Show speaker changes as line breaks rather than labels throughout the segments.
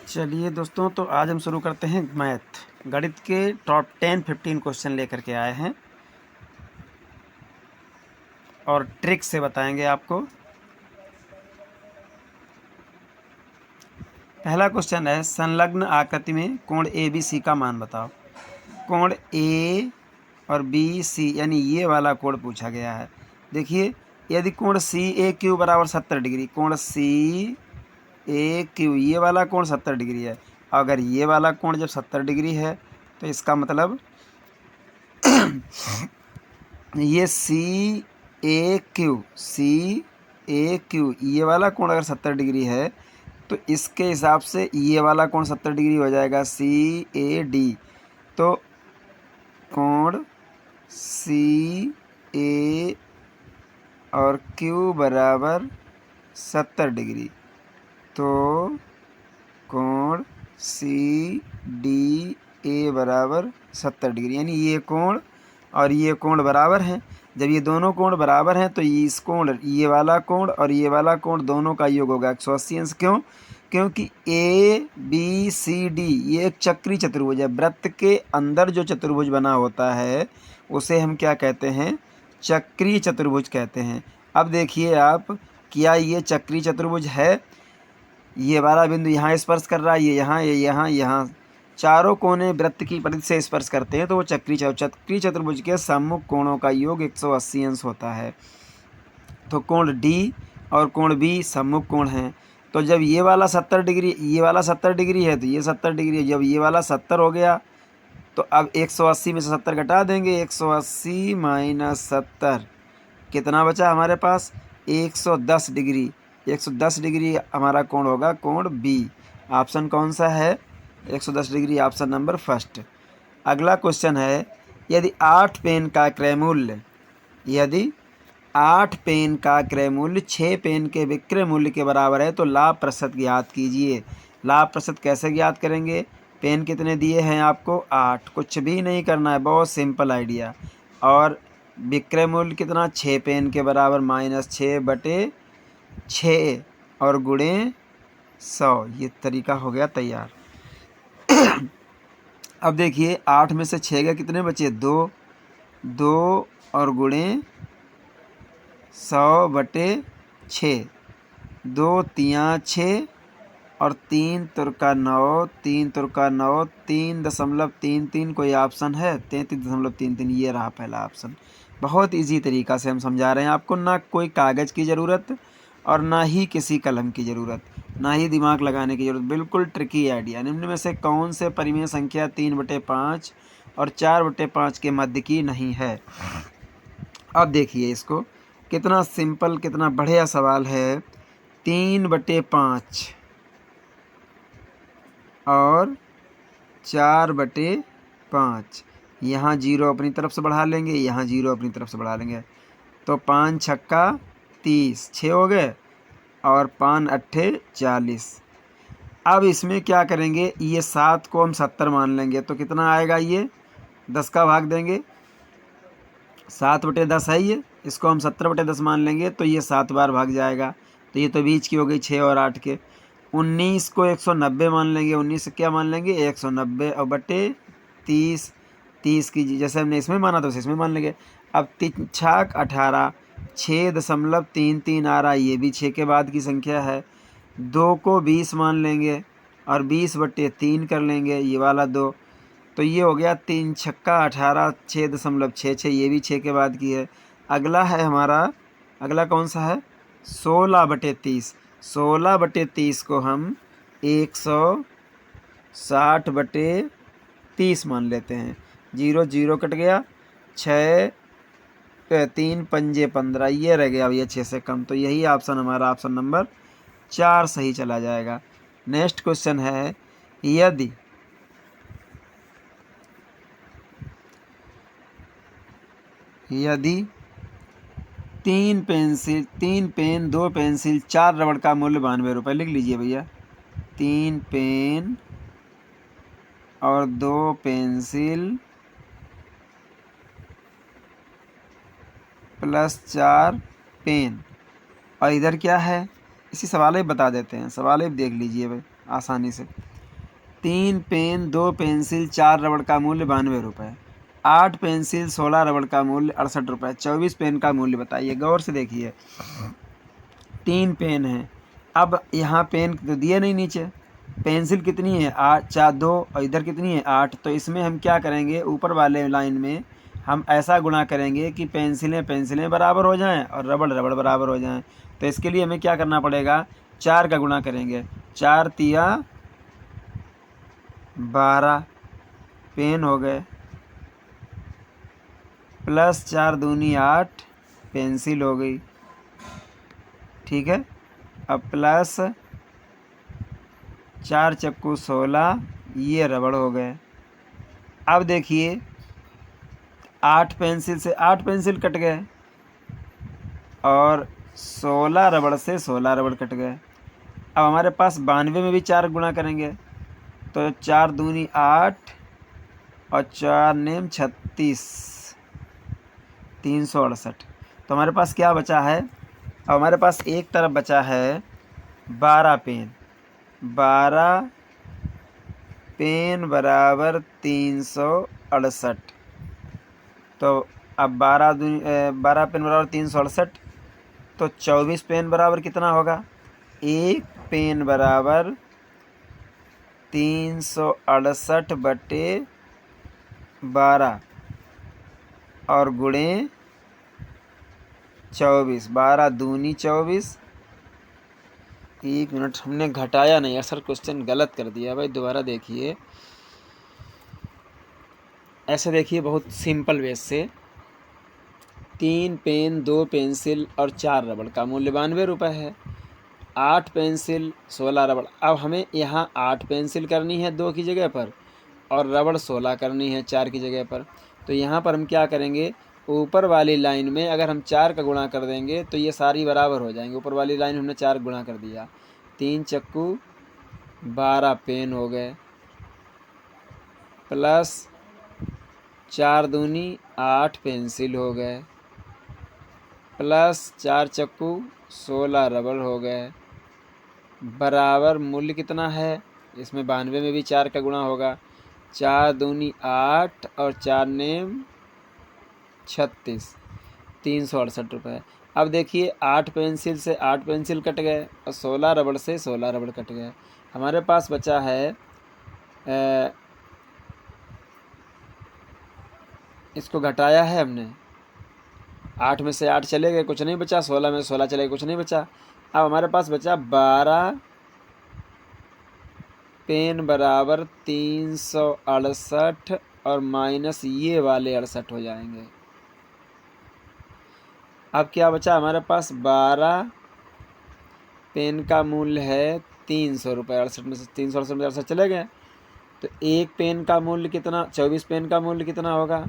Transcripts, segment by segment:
चलिए दोस्तों, तो आज हम शुरू करते हैं मैथ। गणित के टॉप 10-15 क्वेश्चन लेकर के आए हैं और ट्रिक से बताएंगे आपको। पहला क्वेश्चन है, संलग्न आकृति में कोण ए बी सी का मान बताओ। कोण ए और बी सी यानी ये वाला कोण पूछा गया है। देखिए, यदि कोण सी ए क्यू बराबर 70 डिग्री, कोण सी ए क्यू ये वाला कोण 70 डिग्री है। अगर ये वाला कोण जब 70 डिग्री है तो इसका मतलब ये सी ए क्यू ये वाला कोण अगर 70 डिग्री है तो इसके हिसाब से ये वाला कोण 70 डिग्री हो जाएगा, सी ए डी। तो कोण सी ए और क्यू बराबर 70 डिग्री, तो कोण सी डी ए बराबर 70 डिग्री, यानी ये कोण और ये कोण बराबर हैं। जब ये दोनों कोण बराबर हैं तो इस कोण ये वाला कोण और ये वाला कोण दोनों का योग होगा 180 अंश। क्यों? क्योंकि ए बी सी डी ये एक चक्रीय चतुर्भुज है। वृत्त के अंदर जो चतुर्भुज बना होता है उसे हम क्या कहते हैं? चक्रीय चतुर्भुज कहते हैं। अब देखिए आप, क्या ये चक्रीय चतुर्भुज है? ये वाला बिंदु यहाँ स्पर्श कर रहा है, ये यहाँ चारों कोने वृत्त की परिधि से स्पर्श करते हैं तो वो चक्रीय चतुर्भुज के सम्मुख कोणों का योग 180 अंश होता है। तो कोण डी और कोण बी सम्मुख कोण हैं। तो जब ये वाला 70 डिग्री है तो ये 70 डिग्री है। जब ये वाला 70 हो गया तो अब 180 में से 70 घटा देंगे। 180 माइनस 70 कितना बचा हमारे पास? 110 डिग्री। 110 डिग्री हमारा कोण होगा, कोण बी। ऑप्शन कौन सा है? 110 डिग्री, ऑप्शन नंबर फर्स्ट। अगला क्वेश्चन है, यदि 8 पेन का क्रय मूल्य 6 पेन के विक्रय मूल्य के बराबर है तो लाभ प्रतिशत ज्ञात कीजिए। लाभ प्रतिशत कैसे ज्ञात करेंगे? पेन कितने दिए हैं आपको? 8। कुछ भी नहीं करना है, बहुत सिंपल आइडिया। और विक्रय मूल्य कितना? 6 पेन के बराबर माइनस 6/6 और गुणे 100। ये तरीका हो गया तैयार। अब देखिए, 8 में से 6 गए, कितने बचे? 2 और गुणे 100/6। 2 तियाँ 6 और 3 तुरका 9, 3 तुरका 9, 3.33। कोई ऑप्शन है? 33.33। ये रहा पहला ऑप्शन। बहुत इजी तरीका से हम समझा रहे हैं आपको। ना कोई कागज़ की ज़रूरत और ना ही किसी कलम की ज़रूरत, ना ही दिमाग लगाने की ज़रूरत। बिल्कुल ट्रिकी आइडिया। निम्न में से कौन से परिमेय संख्या 3/5 और 4/5 के मध्य की नहीं है? अब देखिए इसको, कितना सिंपल, कितना बढ़िया सवाल है। 3/5 और 4/5, यहाँ 0 अपनी तरफ से बढ़ा लेंगे, यहाँ 0 अपनी तरफ से बढ़ा लेंगे, तो 5 छक्का 30, 6 हो गए और 5 अट्ठे 40। अब इसमें क्या करेंगे? ये 7 को हम 70 मान लेंगे तो कितना आएगा? ये 10 का भाग देंगे, 7/10 है ये। इसको हम 70/10 मान लेंगे तो ये 7 बार भाग जाएगा। तो ये तो बीच की हो गई 6 और 8 के। 19 को 190 मान लेंगे। 19 से क्या मान लेंगे? 190 और बटे 30। 30 की जैसे हमने इसमें माना तो इसमें मान लेंगे। अब 3 छाक 18, 6.33 आ रहा है, ये भी 6 के बाद की संख्या है। 2 को 20 मान लेंगे और 20/3 कर लेंगे, ये वाला 2। तो ये हो गया 3 छक्का 18, 6.66, ये भी 6 के बाद की है। अगला है हमारा, अगला कौन सा है? 16/30। 16/30 को हम 160/30 मान लेते हैं। 0 0 कट गया, 6 3 पंजे 15, ये रह गया भैया 6 से कम। तो यही ऑप्शन हमारा ऑप्शन नंबर 4 सही चला जाएगा। नेक्स्ट क्वेश्चन है, यदि 3 पेन 2 पेंसिल 4 रबड़ का मूल्य 92 रुपये। लिख लीजिए भैया, 3 पेन और 2 पेंसिल प्लस 4 पेन, और इधर क्या है? इसी सवाल में बता देते हैं। सवाल में देख लीजिए भाई आसानी से। 3 पेन 2 पेंसिल 4 रबड़ का मूल्य 92 रुपये। 8 पेंसिल 16 रबड़ का मूल्य 68 रुपये। 24 पेन का मूल्य बताइए। गौर से देखिए, 3 पेन है। अब यहाँ पेन तो दिए नहीं नीचे। पेंसिल कितनी है 8 4 2 और इधर कितनी है 8। तो इसमें हम क्या करेंगे, ऊपर वाले लाइन में हम ऐसा गुणा करेंगे कि पेंसिलें पेंसिलें बराबर हो जाएं और रबड़ रबड़ बराबर हो जाएं। तो इसके लिए हमें क्या करना पड़ेगा, 4 का गुणा करेंगे। 4 तिया 12 पेन हो गए, प्लस 4 दूनी 8 पेंसिल हो गई। ठीक है, अब प्लस 4 चक्कू 16 ये रबड़ हो गए। अब देखिए 8 पेंसिल से 8 पेंसिल कट गए और 16 रबड़ से 16 रबड़ कट गए। अब हमारे पास 92 में भी 4 गुणा करेंगे तो 4 दूनी 8 और 4 नेम 36 368। तो हमारे पास क्या बचा है, अब हमारे पास एक तरफ बचा है 12 पेन। 12 पेन बराबर 368। तो अब 12 पेन बराबर 368। तो 24 पेन बराबर कितना होगा, एक पेन बराबर 368 बटे 12 और गुणे 24। 12 दूनी 24। एक मिनट, हमने घटाया नहीं, सर क्वेश्चन गलत कर दिया भाई, दोबारा देखिए। ऐसे देखिए बहुत सिंपल वे से, 3 पेन 2 पेंसिल और 4 रबड़ का मूल्य 92 रुपये है। 8 पेंसिल 16 रबड़। अब हमें यहाँ 8 पेंसिल करनी है 2 की जगह पर और रबड़ 16 करनी है 4 की जगह पर। तो यहाँ पर हम क्या करेंगे, ऊपर वाली लाइन में अगर हम 4 का गुणा कर देंगे तो ये सारी बराबर हो जाएंगे। ऊपर वाली लाइन हमने 4 गुणा कर दिया, 3 चक्कू 12 पेन हो गए, प्लस 4 दूनी 8 पेंसिल हो गए, प्लस 4 चक्कू 16 रबड़ हो गए, बराबर मूल्य कितना है, इसमें 92 में भी 4 का गुणा होगा। 4 दूनी 8 और 4 नेम 36 368 रुपये। अब देखिए 8 पेंसिल से 8 पेंसिल कट गए और 16 रबड़ से 16 रबड़ कट गए। हमारे पास बचा है इसको घटाया है हमने, 8 में से 8 चले गए कुछ नहीं बचा, 16 में 16 चले गए कुछ नहीं बचा। अब हमारे पास बचा 12 पेन बराबर 368 और माइनस ये वाले 68 हो जाएंगे। अब क्या बचा हमारे पास, 12 पेन का मूल्य है 300 रुपये। 68 में से 368 में 68 चले गए तो एक पेन का मूल्य कितना, 24 पेन का मूल्य कितना होगा,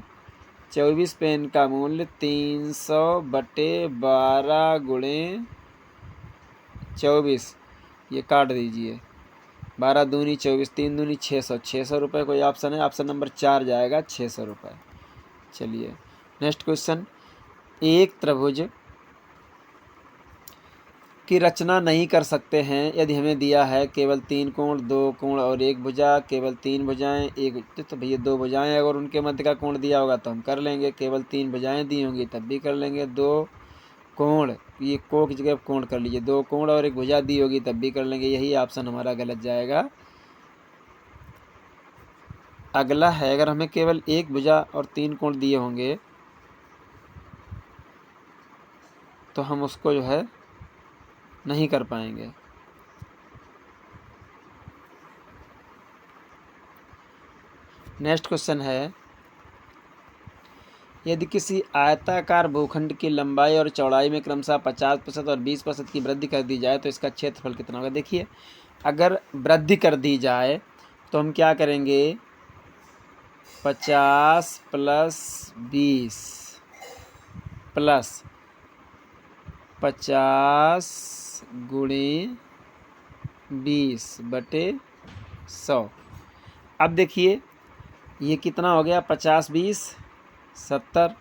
24 पेन का मूल्य 300 बटे 12 गुणे 24, ये काट दीजिए, 12 दूनी 24 3 दूनी 600, 600 रुपये कोई ऑप्शन है, ऑप्शन नंबर 4 जाएगा 600 रुपये। चलिए नेक्स्ट क्वेश्चन, एक त्रिभुज की रचना नहीं कर सकते हैं यदि हमें दिया है केवल 3 कोण 2 कोण और 1 भुजा, केवल 3 भुजाएं एक, तो भैया 2 भुजाएं अगर उनके मध्य का कोण दिया होगा तो हम कर लेंगे, केवल 3 भुजाएं दी होंगी तब भी कर लेंगे। 2 कोण, ये को की जगह कोण कर लीजिए, 2 कोण और 1 भुजा दी होगी तब भी कर लेंगे। यही ऑप्शन हमारा गलत जाएगा। अगला है, अगर हमें केवल 1 भुजा और 3 कोण दिए होंगे तो हम उसको जो है नहीं कर पाएंगे। नेक्स्ट क्वेश्चन है, यदि किसी आयताकार भूखंड की लंबाई और चौड़ाई में क्रमशः 50% और 20% की वृद्धि कर दी जाए तो इसका क्षेत्रफल कितना होगा। देखिए अगर वृद्धि कर दी जाए तो हम क्या करेंगे, 50 प्लस 20 प्लस 50 गुणे 20 बटे 100। अब देखिए ये कितना हो गया, 50 20 70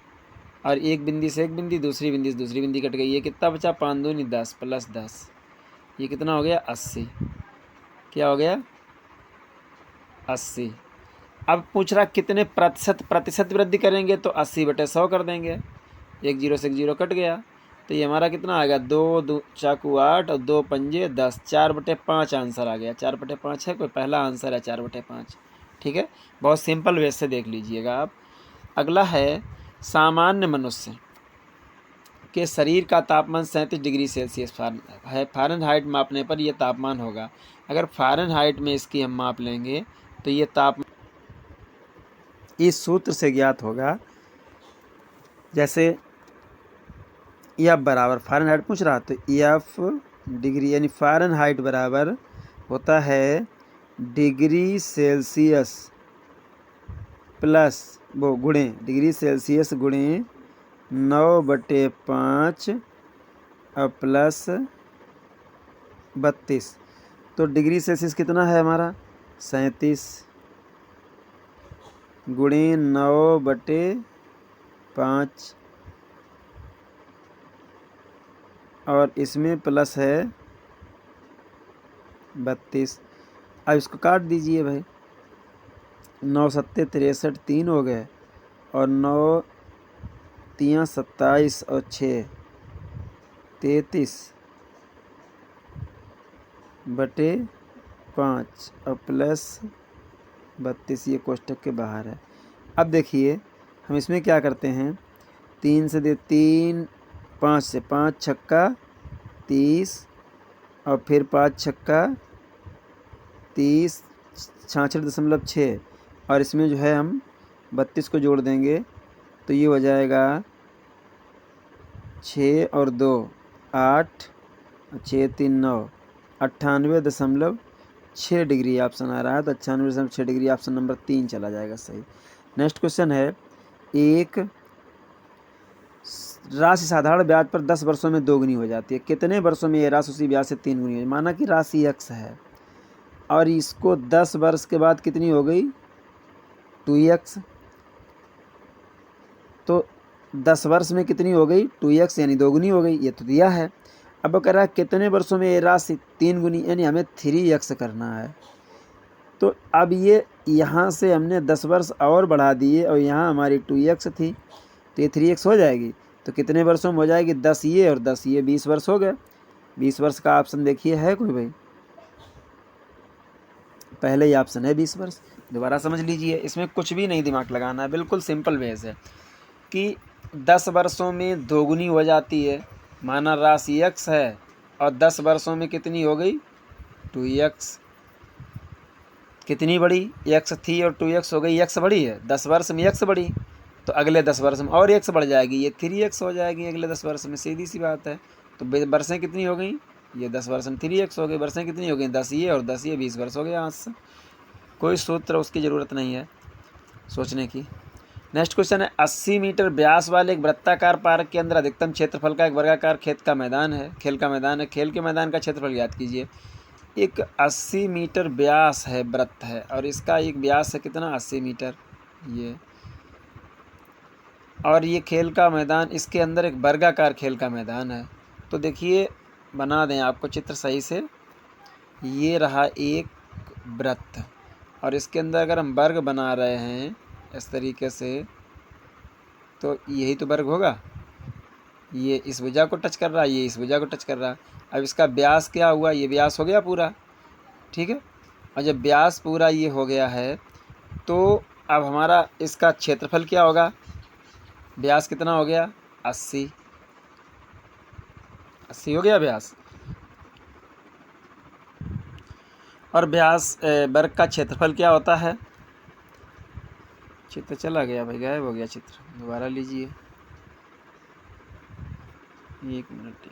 और एक बिंदी से एक बिंदी, दूसरी बिंदी से दूसरी बिंदी कट गई। ये कितना बचा, 5 दूनी 10 प्लस 10, ये कितना हो गया 80। क्या हो गया 80। अब पूछ रहा कितने प्रतिशत वृद्धि करेंगे, तो 80/100 कर देंगे। 1 0 से 1 0 कट गया, तो ये हमारा कितना आ गया, 2 2 चाकू 8 और 2 पंजे 10, 4/5 आंसर आ गया। 4/5 है, कोई पहला आंसर है 4/5। ठीक है, बहुत सिंपल वे से देख लीजिएगा आप। अगला है सामान्य मनुष्य के शरीर का तापमान 37 डिग्री सेल्सियस है। फ़ारेनहाइट मापने पर यह तापमान होगा। अगर फ़ारेनहाइट में इसकी हम माप लेंगे तो ये तापमान इस सूत्र से ज्ञात होगा। जैसे एफ बराबर फ़ारेनहाइट पूछ रहा, तो एफ डिग्री यानी फ़ारेनहाइट बराबर होता है डिग्री सेल्सियस प्लस वो गुणे डिग्री सेल्सियस गुणे 9/5 और प्लस 32। तो डिग्री सेल्सियस कितना है हमारा 37 गुणे 9/5 और इसमें प्लस है 32। अब इसको काट दीजिए भाई, 9 7 63 3 हो गए और 9 3 27 और 6 33/5 और प्लस 32, ये कोष्टक के बाहर है। अब देखिए हम इसमें क्या करते हैं, 3 से 3 5 से 5 छक्का 30 और फिर 5 छक्का 30 66.6 और इसमें जो है हम 32 को जोड़ देंगे तो ये हो जाएगा 6 और 2 8 6 3 9 98.6 डिग्री ऑप्शन आ रहा है। तो 98.6 डिग्री ऑप्शन नंबर 3 चला जाएगा सही। नेक्स्ट क्वेश्चन है, एक राशि साधारण ब्याज पर 10 वर्षों में दोगुनी हो जाती है। कितने वर्षों में ये राशि उसी ब्याज से 3 गुनी हो? माना कि राशि x है और इसको 10 वर्ष के बाद कितनी हो गई 2x, तो 10 वर्ष में कितनी हो गई 2x यानी दोगुनी हो गई, ये तो दिया है। अब वो कह रहा है कितने वर्षों में ये राशि 3 गुनी यानी हमें 3x करना है। तो अब ये यहाँ से हमने 10 वर्ष और बढ़ा दिए और यहाँ हमारी 2x थी तो ये 3x हो जाएगी। तो कितने वर्षों में हो जाएगी 10 ये और 10 ये 20 वर्ष हो गए। 20 वर्ष का ऑप्शन देखिए है कोई भाई, पहले ही ऑप्शन है 20 वर्ष। दोबारा समझ लीजिए, इसमें कुछ भी नहीं दिमाग लगाना है, बिल्कुल सिंपल वे है कि 10 वर्षों में दोगुनी हो जाती है। माना राशि x है और 10 वर्षों में कितनी हो गई 2x, कितनी बड़ी x थी और 2x हो गई, x बढ़ी है 10 वर्ष में x बढ़ी तो अगले 10 वर्ष में और x बढ़ जाएगी, ये 3x हो जाएगी अगले 10 वर्ष में, सीधी सी बात है। तो वर्षें कितनी हो गई, ये 10 वर्ष में 3x हो गई, वर्षें कितनी हो गई 10 ये और 10 ये 20 वर्ष हो गया। आज से कोई सूत्र उसकी ज़रूरत नहीं है सोचने की। नेक्स्ट क्वेश्चन है, 80 मीटर व्यास वाले एक वृत्ताकार पार्क के अंदर अधिकतम क्षेत्रफल का एक वर्गाकार खेल का मैदान है। खेल के मैदान का क्षेत्रफल याद कीजिए। एक 80 मीटर व्यास है, वृत्त है और इसका एक व्यास है कितना 80 मीटर ये, और ये खेल का मैदान, इसके अंदर एक वर्गाकार खेल का मैदान है। तो देखिए बना दें आपको चित्र सही से, ये रहा एक वृत्त और इसके अंदर अगर हम वर्ग बना रहे हैं इस तरीके से तो यही तो वर्ग होगा। ये इस भुजा को टच कर रहा है, ये इस भुजा को टच कर रहा है। अब इसका व्यास क्या हुआ, ये व्यास हो गया पूरा, ठीक है। और जब व्यास पूरा ये हो गया है तो अब हमारा इसका क्षेत्रफल क्या होगा, व्यास कितना हो गया 80 हो गया व्यास, और व्यास वर्ग का क्षेत्रफल क्या होता है। चित्र चला गया भाई, गायब हो गया चित्र, दोबारा लीजिए, एक मिनट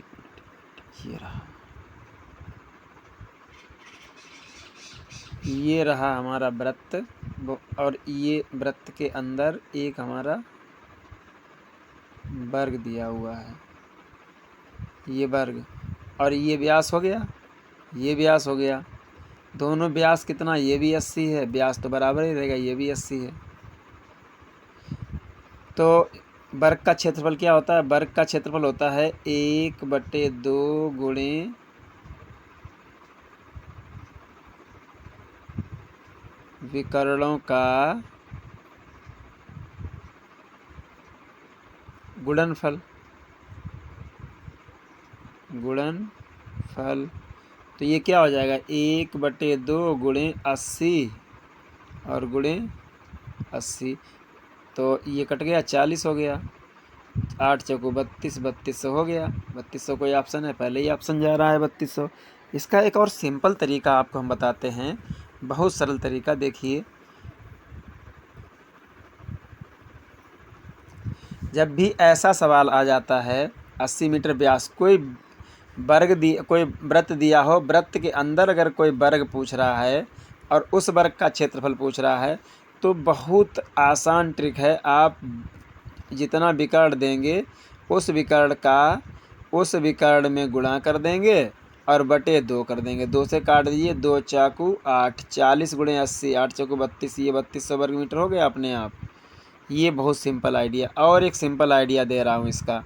ये रहा हमारा वृत्त और ये वृत्त के अंदर एक हमारा वर्ग दिया हुआ है, ये वर्ग, और ये व्यास हो गया, ये व्यास हो गया। दोनों व्यास कितना, ये भी 80 है, व्यास तो बराबर ही रहेगा, ये भी 80 है। तो वर्ग का क्षेत्रफल क्या होता है, वर्ग का क्षेत्रफल होता है 1/2 गुणे विकर्णों का गुणनफल। तो ये क्या हो जाएगा, 1/2 गुणे 80 और गुणे 80, तो ये कट गया, 40 हो गया। 8 चौको 32, 3200 हो गया। 3200 कोई ऑप्शन है, पहले ही ऑप्शन जा रहा है 3200। इसका एक और सिंपल तरीका आपको हम बताते हैं, बहुत सरल तरीका। देखिए, जब भी ऐसा सवाल आ जाता है 80 मीटर व्यास, कोई वृत्त दिया हो, वृत्त के अंदर अगर कोई वर्ग पूछ रहा है और उस वर्ग का क्षेत्रफल पूछ रहा है, तो बहुत आसान ट्रिक है। आप जितना विकर्ण देंगे उस विकर्ण में गुणा कर देंगे और बटे 2 कर देंगे। 2 से काट दीजिए, 2 चाकू 8, 40 गुणे 80, 8 चौको 32, ये 3200 वर्ग मीटर हो गया अपने आप। ये बहुत सिंपल आइडिया। और एक सिंपल आइडिया दे रहा हूँ इसका,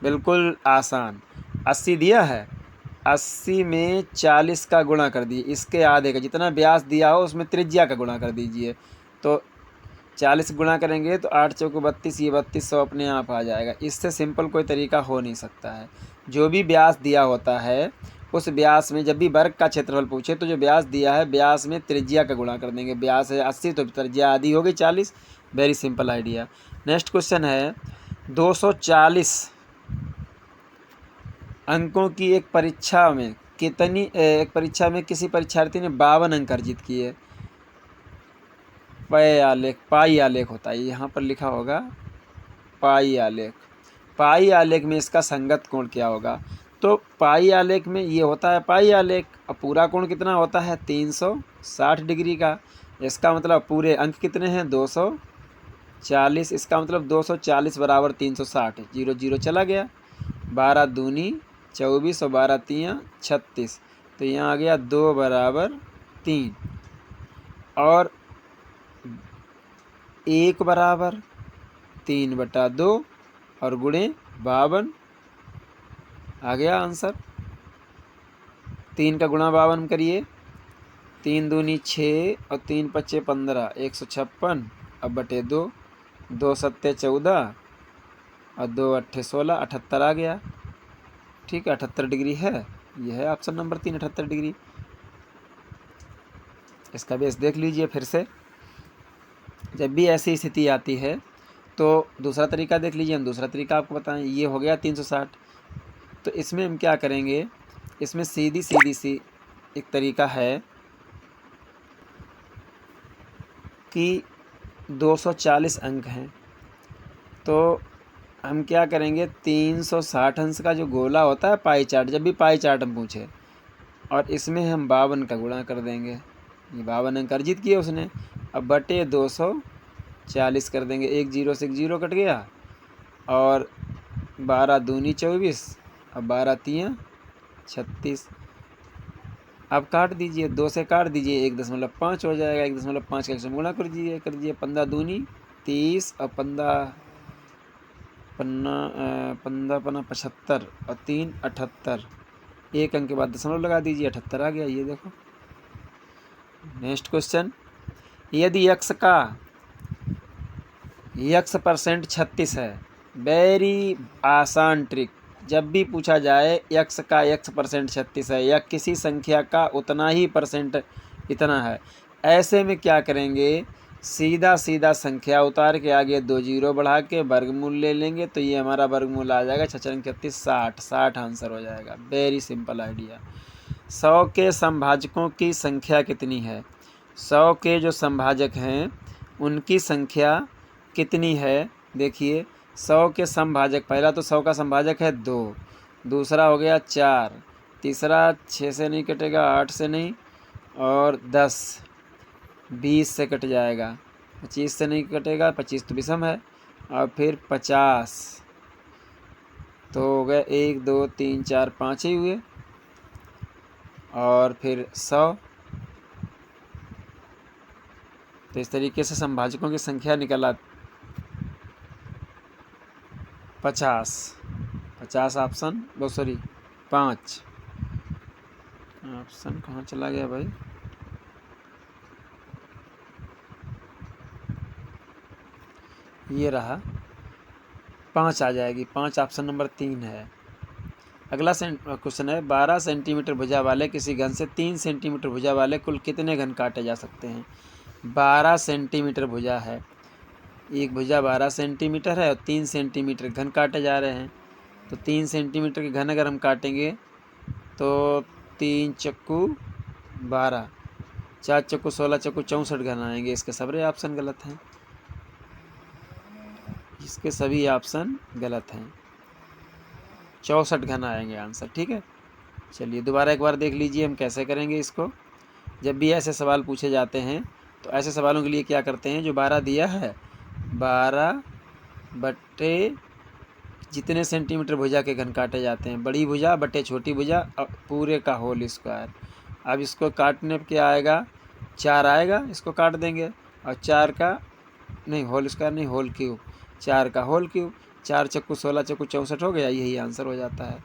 बिल्कुल आसान। 80 दिया है, 80 में 40 का गुणा कर दीजिए, इसके आधे का, जितना व्यास दिया हो उसमें त्रिज्या का गुणा कर दीजिए। तो 40 गुणा करेंगे तो 8 चौको 32, ये 3200 अपने आप आ जाएगा। इससे सिंपल कोई तरीका हो नहीं सकता है। जो भी व्यास दिया होता है उस व्यास में, जब भी वर्ग का क्षेत्रफल पूछे तो जो व्यास दिया है व्यास में त्रिज्या का गुणा कर देंगे। व्यास है 80 तो त्रिज्या आधी हो गई 40। Very simple idea. Next question है, 240 अंकों की एक परीक्षा में किसी परीक्षार्थी ने 52 अंक अर्जित किए। पाई आलेख होता है, यहाँ पर लिखा होगा पाई आलेख। पाई आलेख में इसका संगत कोण क्या होगा? तो पाई आलेख में ये होता है पाई आलेख। अब पूरा कोण कितना होता है? 360 डिग्री का। इसका मतलब पूरे अंक कितने हैं? 240। इसका मतलब 240 बराबर 360, 0 0 चला गया। 12 दूनी 24 और 12 तियाँ 36, तो यहाँ आ गया 2 बराबर 3 और 1 बराबर 3/2 और गुणे 52 आ गया आंसर। 3 का गुणा 52 करिए, 3 दूनी 6 और 3 पच्चे 15, 156 अब बटे 2, 2 सत्ते 14 और 2 अट्ठे 16, 78 आ गया। ठीक है, 78 डिग्री है। यह है ऑप्शन नंबर 3, 78 डिग्री। इसका बेस देख लीजिए फिर से। जब भी ऐसी स्थिति आती है तो दूसरा तरीका देख लीजिए। हम दूसरा तरीका आपको बताएं। ये हो गया 360, तो इसमें हम क्या करेंगे, इसमें सीधी सी एक तरीका है कि 240 अंक हैं, तो हम क्या करेंगे, 360 अंश का जो गोला होता है पाई चार्ट, जब भी पाई चार्ट हम पूछे, और इसमें हम 52 का गुणा कर देंगे। ये 52 अंक अर्जित किए उसने। अब बटे 240 कर देंगे, 1 0 से 1 0 कट गया और 12 दूनी 24 अब 12 तियाँ 36। अब काट दीजिए, 2 से काट दीजिए, 1.5 हो जाएगा। 1.5 का गुणा कर दीजिए 15 दूनी 30 और 15 पन्ना 75 और 3 78। 1 अंक के बाद दशमलव लगा दीजिए, 78 आ गया। ये देखो। नेक्स्ट क्वेश्चन, यदि x का % 36 है। वेरी आसान ट्रिक। जब भी पूछा जाए x का % 36 है या किसी संख्या का उतना ही % इतना है, ऐसे में क्या करेंगे, सीधा संख्या उतार के आगे 2 जीरो बढ़ा के वर्गमूल ले लेंगे, तो ये हमारा वर्गमूल आ जाएगा 36 60 आंसर हो जाएगा। Very simple idea. 100 के समभाजकों की संख्या कितनी है? 100 के जो समभाजक हैं उनकी संख्या कितनी है? देखिए, 100 के समभाजक, पहला तो 100 का समभाजक है 2, दूसरा हो गया 4, तीसरा 6 से नहीं कटेगा, 8 से नहीं, और 10, 20 से कट जाएगा, 25 से नहीं कटेगा, 25 तो विषम है, और फिर 50, तो हो गए 1 2 3 4 5 ही हुए, और फिर 100। तो इस तरीके से समभाजकों की संख्या निकला 50 ऑप्शन, सॉरी 5 ऑप्शन कहाँ चला गया भाई? ये रहा 5 आ जाएगी, 5 ऑप्शन नंबर 3 है। अगला क्वेश्चन है 12 सेंटीमीटर भुजा वाले किसी घन से 3 सेंटीमीटर भुजा वाले कुल कितने घन काटे जा सकते हैं। 12 सेंटीमीटर भुजा है, एक भुजा 12 सेंटीमीटर है और 3 सेंटीमीटर घन काटे जा रहे हैं। तो 3 सेंटीमीटर के घन अगर हम काटेंगे तो 3 चक्कू 12, 4 चक्कू 16, चक्कू 64 घन आएंगे। इसके सारे ऑप्शन गलत हैं, इसके सभी ऑप्शन गलत हैं, 64 घन आएंगे आंसर। ठीक है, चलिए दोबारा एक बार देख लीजिए हम कैसे करेंगे इसको। जब भी ऐसे सवाल पूछे जाते हैं तो ऐसे सवालों के लिए क्या करते हैं, जो 12 दिया है 12 बट्टे जितने सेंटीमीटर भुजा के घन काटे जाते हैं, बड़ी भुजा बट्टे छोटी भुजा पूरे का होल स्क्वायर। अब इसको काटने पे क्या आएगा, 4 आएगा, इसको काट देंगे और 4 का नहीं होल स्क्वायर नहीं होल क्यूब, 4 का होल क्यूब, 4 चक्कू 16 चक्कू 64 हो गया, यही आंसर हो जाता है।